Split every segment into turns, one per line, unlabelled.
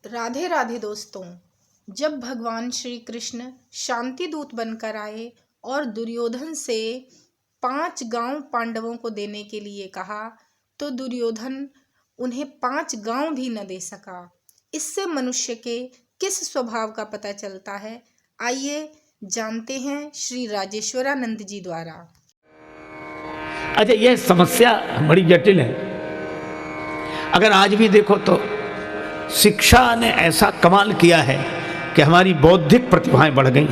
राधे राधे दोस्तों। जब भगवान श्री कृष्ण शांति दूत बनकर आए और दुर्योधन से 5 गांव पांडवों को देने के लिए कहा तो दुर्योधन उन्हें 5 गांव भी न दे सका। इससे मनुष्य के किस स्वभाव का पता चलता है, आइए जानते हैं श्री राजेश्वरानंद जी द्वारा।
अच्छा, यह समस्या बड़ी जटिल है। अगर आज भी देखो तो शिक्षा ने ऐसा कमाल किया है कि हमारी बौद्धिक प्रतिभाएं बढ़ गई।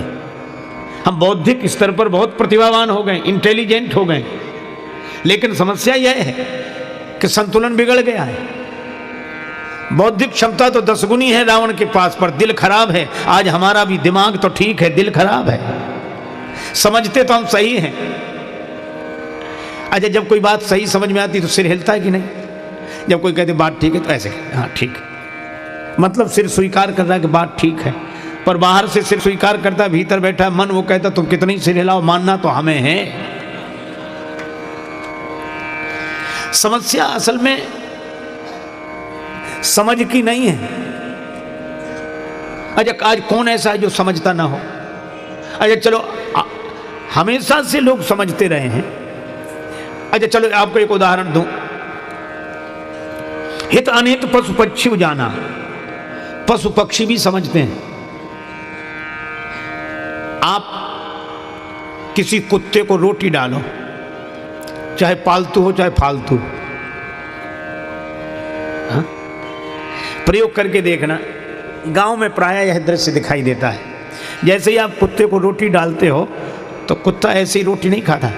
हम बौद्धिक स्तर पर बहुत प्रतिभावान हो गए, इंटेलिजेंट हो गए, लेकिन समस्या यह है कि संतुलन बिगड़ गया है। बौद्धिक क्षमता तो 10 गुनी है रावण के पास, पर दिल खराब है। आज हमारा भी दिमाग तो ठीक है, दिल खराब है। समझते तो हम सही हैं। अच्छा, जब कोई बात सही समझ में आती तो सिर हिलता है कि नहीं? जब कोई कहते बात ठीक है तो ऐसे हाँ ठीक है, मतलब सिर स्वीकार कर रहा है कि बात ठीक है, पर बाहर से सिर स्वीकार करता, भीतर बैठा मन वो कहता तुम कितनी सिर हिलाओ, मानना तो हमें है। समस्या असल में समझ की नहीं है। अच्छा, आज कौन ऐसा है जो समझता ना हो? अच्छा चलो, हमेशा से लोग समझते रहे हैं। अच्छा चलो, आपको एक उदाहरण दूं। हित अनित पशु पक्षी जाना, पशु पक्षी भी समझते हैं। आप किसी कुत्ते को रोटी डालो, चाहे पालतू हो चाहे फालतू, हाँ? प्रयोग करके देखना। गांव में प्रायः यह दृश्य दिखाई देता है। जैसे ही आप कुत्ते को रोटी डालते हो तो कुत्ता ऐसे ही रोटी नहीं खाता।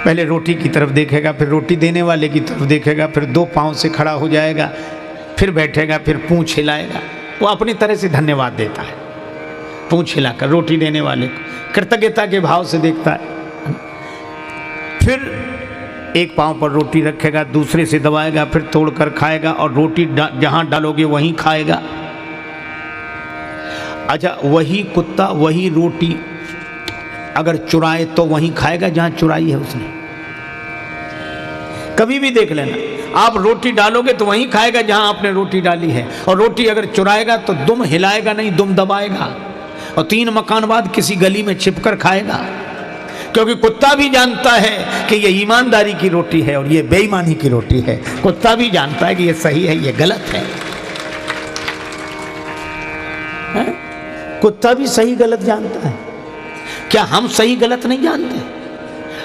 पहले रोटी की तरफ देखेगा, फिर रोटी देने वाले की तरफ देखेगा, फिर 2 पांव से खड़ा हो जाएगा, फिर बैठेगा, फिर पूंछ हिलाएगा। वो अपनी तरह से धन्यवाद देता है, पूंछ हिलाकर रोटी देने वाले को कृतज्ञता के भाव से देखता है। फिर एक पांव पर रोटी रखेगा, दूसरे से दबाएगा, फिर तोड़कर खाएगा और रोटी जहां डालोगे वहीं खाएगा। अच्छा, वही कुत्ता वही रोटी अगर चुराए तो वहीं खाएगा जहां चुराई है उसने। कभी भी देख लेना, आप रोटी डालोगे तो वहीं खाएगा जहां आपने रोटी डाली है, और रोटी अगर चुराएगा तो दुम हिलाएगा नहीं, दुम दबाएगा, और 3 मकान बाद किसी गली में छिपकर खाएगा। क्योंकि कुत्ता भी जानता है कि ये ईमानदारी की रोटी है और ये बेईमानी की रोटी है। कुत्ता भी जानता है कि ये सही है, ये गलत है। कुत्ता भी सही गलत जानता है। क्या हम सही गलत नहीं जानते?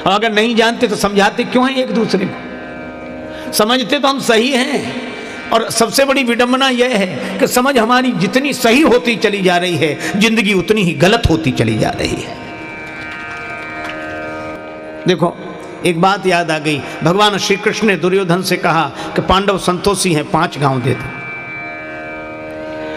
और अगर नहीं जानते तो समझाते क्यों हैं एक दूसरे को? समझते तो हम सही हैं। और सबसे बड़ी विडंबना यह है कि समझ हमारी जितनी सही होती चली जा रही है, जिंदगी उतनी ही गलत होती चली जा रही है। देखो, एक बात याद आ गई। भगवान श्री कृष्ण ने दुर्योधन से कहा कि पांडव संतोषी हैं, 5 गांव दे दो।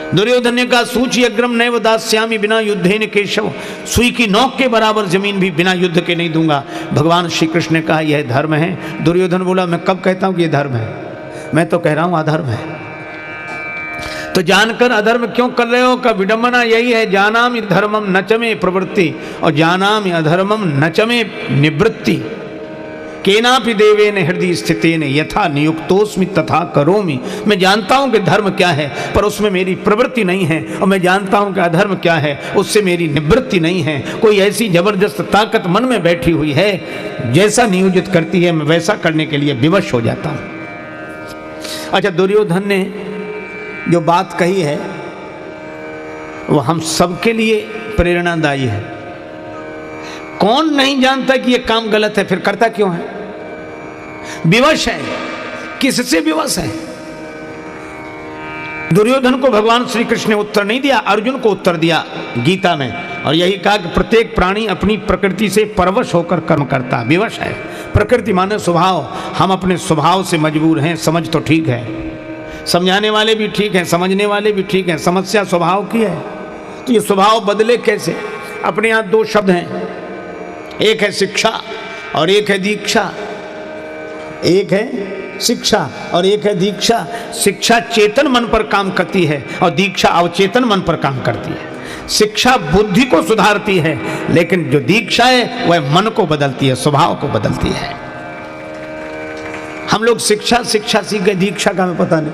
दुर्योधन ने कहा सूची अग्रम नैव दास्यामि बिना युद्धेन केशव, सुई की नोक के बराबर जमीन भी बिना युद्ध के नहीं दूंगा। भगवान श्री कृष्ण ने कहा यह धर्म है। दुर्योधन बोला मैं कब कहता हूं कि यह धर्म है? मैं तो कह रहा हूं अधर्म है। तो जानकर अधर्म क्यों कर रहे हो? का विडंबना यही है, जानामि धर्मम न च मे प्रवृत्ति और जानामि अधर्मम न च मे निवृत्ति। केनापि देवेन हृदय स्थितेन यथा नियुक्तोस्मि तथा करोमि। मैं जानता हूं कि धर्म क्या है, पर उसमें मेरी प्रवृत्ति नहीं है, और मैं जानता हूं कि अधर्म क्या है, उससे मेरी निवृत्ति नहीं है। कोई ऐसी जबरदस्त ताकत मन में बैठी हुई है, जैसा नियोजित करती है मैं वैसा करने के लिए विवश हो जाता हूं। अच्छा, दुर्योधन ने जो बात कही है वो हम सबके लिए प्रेरणादायी है। कौन नहीं जानता कि ये काम गलत है, फिर करता क्यों है? विवश है। किससे विवश है? दुर्योधन को भगवान श्री कृष्ण ने उत्तर नहीं दिया, अर्जुन को उत्तर दिया गीता में, और यही कहा कि प्रत्येक प्राणी अपनी प्रकृति से परवश होकर कर्म करता, विवश है। प्रकृति माने स्वभाव। हम अपने स्वभाव से मजबूर हैं। समझ तो ठीक है, समझाने वाले भी ठीक हैं, समझने वाले भी ठीक हैं। समस्या स्वभाव की है। तो ये स्वभाव बदले कैसे? अपने यहाँ 2 शब्द हैं, एक है शिक्षा और एक है दीक्षा। एक है शिक्षा और एक है दीक्षा। शिक्षा चेतन मन पर काम करती है और दीक्षा अवचेतन मन पर काम करती है। शिक्षा बुद्धि को सुधारती है, लेकिन जो दीक्षा है वह मन को बदलती है, स्वभाव को बदलती है। हम लोग शिक्षा शिक्षा सीख गए, दीक्षा का हमें पता नहीं।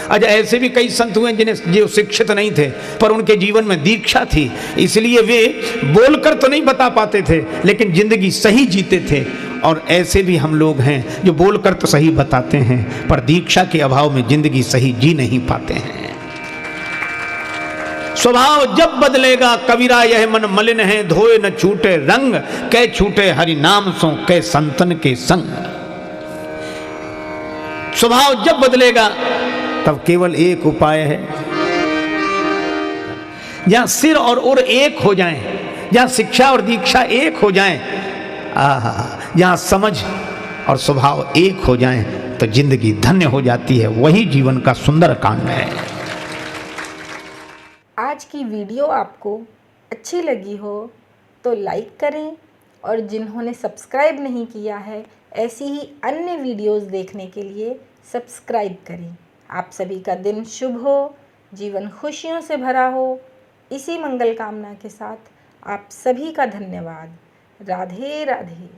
अच्छा, ऐसे भी कई संत हुए जिन्हें जो शिक्षित नहीं थे पर उनके जीवन में दीक्षा थी, इसलिए वे बोलकर तो नहीं बता पाते थे लेकिन जिंदगी सही जीते थे। और ऐसे भी हम लोग हैं जो बोलकर तो सही बताते हैं पर दीक्षा के अभाव में जिंदगी सही जी नहीं पाते हैं। स्वभाव जब बदलेगा कबीरा यह मन मलिन है, धोए न छूटे रंग, कै छूटे हरि नाम सो कै संतन के संग। स्वभाव जब बदलेगा तब केवल एक उपाय है, जहां सिर और उर एक हो जाएं, जहां शिक्षा और दीक्षा एक हो जाएं, जहां समझ और स्वभाव एक हो जाएं तो जिंदगी धन्य हो जाती है। वही जीवन का सुंदर कांड है।
आज की वीडियो आपको अच्छी लगी हो तो लाइक करें और जिन्होंने सब्सक्राइब नहीं किया है ऐसी ही अन्य वीडियोस देखने के लिए सब्सक्राइब करें। आप सभी का दिन शुभ हो, जीवन खुशियों से भरा हो। इसी मंगल कामना के साथ आप सभी का धन्यवाद। राधे राधे।